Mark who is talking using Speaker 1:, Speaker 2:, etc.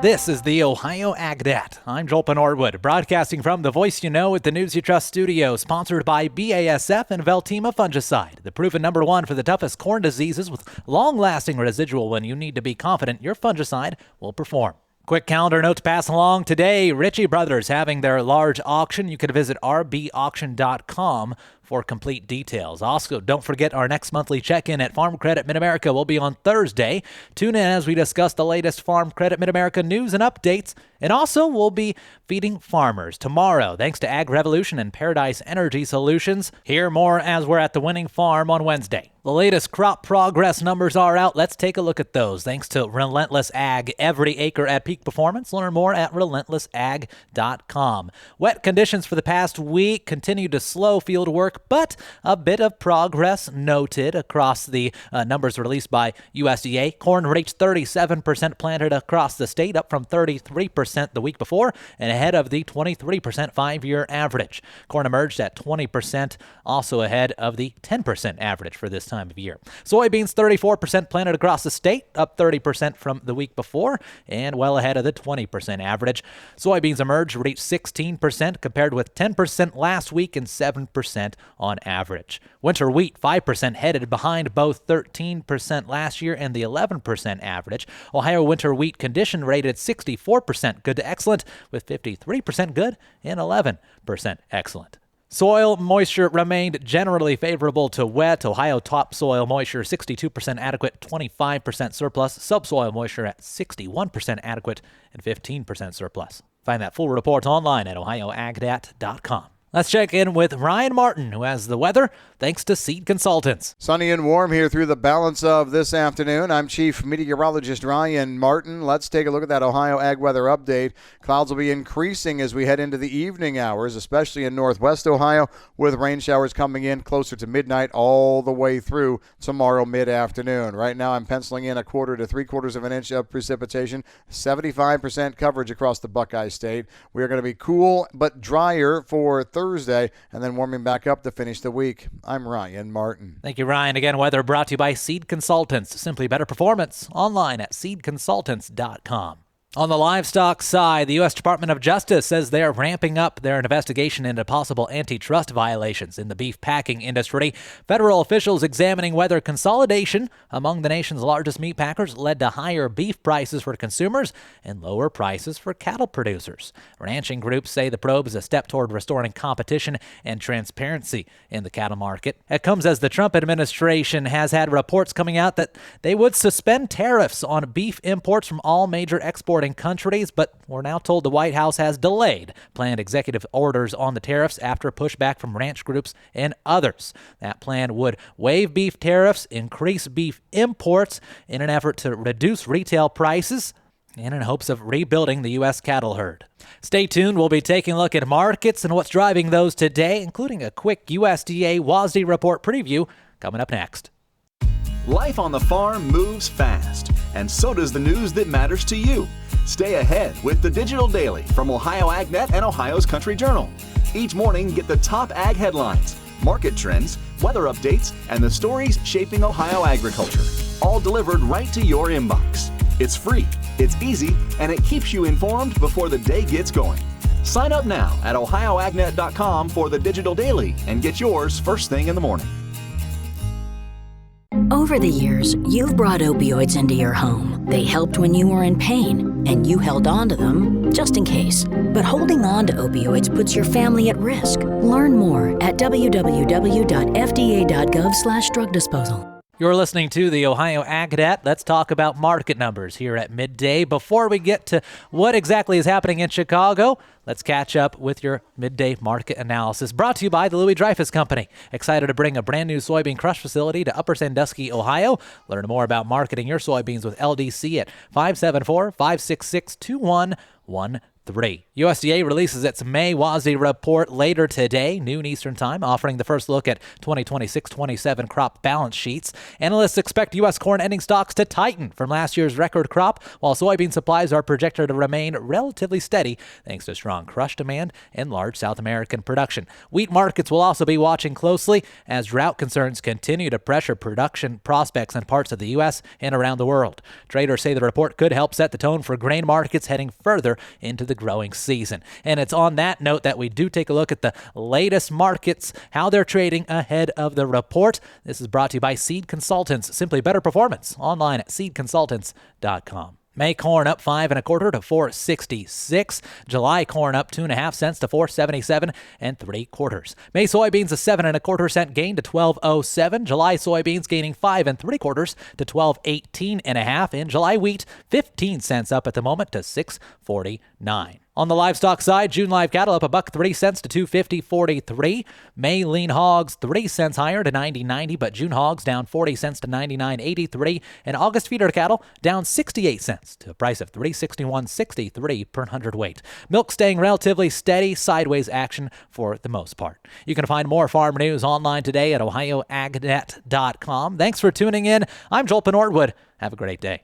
Speaker 1: This is the Ohio AgNet. I'm Joel Norwood, broadcasting from the Voice You Know at the News You Trust studio, sponsored by BASF and Veltima Fungicide, the proven #1 for the toughest corn diseases with long-lasting residual when you need to be confident your fungicide will perform. Quick calendar note to pass along today. Ritchie Brothers having their large auction. You can visit rbauction.com for complete details. Also, don't forget our next monthly check-in at Farm Credit Mid-America will be on Thursday. Tune in as we discuss the latest Farm Credit Mid-America news and updates. And also, we'll be feeding farmers tomorrow, thanks to Ag Revolution and Paradise Energy Solutions. Hear more as we're at the winning farm on Wednesday. The latest crop progress numbers are out. Let's take a look at those. Thanks to Relentless Ag, every acre at peak performance. Learn more at relentlessag.com. Wet conditions for the past week continue to slow field work, but a bit of progress noted across the numbers released by USDA. Corn reached 37% planted across the state, up from 33% the week before, and ahead of the 23% 5-year average. Corn emerged at 20%, also ahead of the 10% average for this time of year. Soybeans 34% planted across the state, up 30% from the week before, and well ahead of the 20% average. Soybeans emerged reached 16% compared with 10% last week and 7% on average. Winter wheat 5% headed behind both 13% last year and the 11% average. Ohio winter wheat condition rated 64% good to excellent, with 53% good and 11% excellent. Soil moisture remained generally favorable to wet. Ohio topsoil moisture 62% adequate, 25% surplus. Subsoil moisture at 61% adequate and 15% surplus. Find that full report online at ohioagdat.com. Let's check in with Ryan Martin, who has the weather, thanks to Seed Consultants.
Speaker 2: Sunny and warm here through the balance of this afternoon. I'm Chief Meteorologist Ryan Martin. Let's take a look at that Ohio Ag Weather Update. Clouds will be increasing as we head into the evening hours, especially in northwest Ohio, with rain showers coming in closer to midnight all the way through tomorrow mid-afternoon. Right now I'm penciling in 1/4 to 3/4 of an inch of precipitation, 75% coverage across the Buckeye State. We are going to be cool but drier for Thursday, and then warming back up to finish the week. I'm Ryan Martin.
Speaker 1: Thank you, Ryan. Again, weather brought to you by Seed Consultants. Simply better performance. Online at seedconsultants.com. On the livestock side, the U.S. Department of Justice says they're ramping up their investigation into possible antitrust violations in the beef packing industry. Federal officials examining whether consolidation among the nation's largest meat packers led to higher beef prices for consumers and lower prices for cattle producers. Ranching groups say the probe is a step toward restoring competition and transparency in the cattle market. It comes as the Trump administration has had reports coming out that they would suspend tariffs on beef imports from all major exporting countries, but we're now told the White House has delayed planned executive orders on the tariffs after pushback from ranch groups and others. That plan would waive beef tariffs, increase beef imports in an effort to reduce retail prices, and in hopes of rebuilding the U.S. cattle herd. Stay tuned. We'll be taking a look at markets and what's driving those today, including a quick USDA WASDE report preview coming up next.
Speaker 3: Life on the farm moves fast, and so does the news that matters to you. Stay ahead with the Digital Daily from Ohio AgNet and Ohio's Country Journal. Each morning, get the top ag headlines, market trends, weather updates, and the stories shaping Ohio agriculture, all delivered right to your inbox. It's free, it's easy, and it keeps you informed before the day gets going. Sign up now at ohioagnet.com for the Digital Daily and get yours first thing in the morning.
Speaker 4: Over the years, you've brought opioids into your home. They helped when you were in pain, and you held on to them just in case. But holding on to opioids puts your family at risk. Learn more at www.fda.gov/drug disposal.
Speaker 1: You're listening to the Ohio AgNet. Let's talk about market numbers here at midday. Before we get to what exactly is happening in Chicago, let's catch up with your midday market analysis, brought to you by the Louis Dreyfus Company. Excited to bring a brand new soybean crush facility to Upper Sandusky, Ohio. Learn more about marketing your soybeans with LDC at 574-566-2113. USDA releases its May WASDE report later today, noon Eastern Time, offering the first look at 2026-27 crop balance sheets. Analysts expect U.S. corn ending stocks to tighten from last year's record crop, while soybean supplies are projected to remain relatively steady thanks to strong crush demand and large South American production. Wheat markets will also be watching closely as drought concerns continue to pressure production prospects in parts of the U.S. and around the world. Traders say the report could help set the tone for grain markets heading further into the growing season. And it's on that note that we do take a look at the latest markets, how they're trading ahead of the report. This is brought to you by Seed Consultants. Simply better performance. Online at seedconsultants.com. May corn up 5 1/4 to $4.66. July corn up 2 1/2 cents to $4.77 3/4. May soybeans a 7 1/4 cent gain to $12.07. July soybeans gaining 5 3/4 to $12.18 1/2. And July wheat 15 cents up at the moment to $6.49. On the livestock side, June live cattle up $1.03 to $250.43. May lean hogs 3 cents higher to $90.90, but June hogs down 40 cents to $99.83, and August feeder cattle down 68 cents to a price of $361.63 per hundredweight. Milk staying relatively steady, sideways action for the most part. You can find more farm news online today at ohioagnet.com. Thanks for tuning in. I'm Joel Penordwood. Have a great day.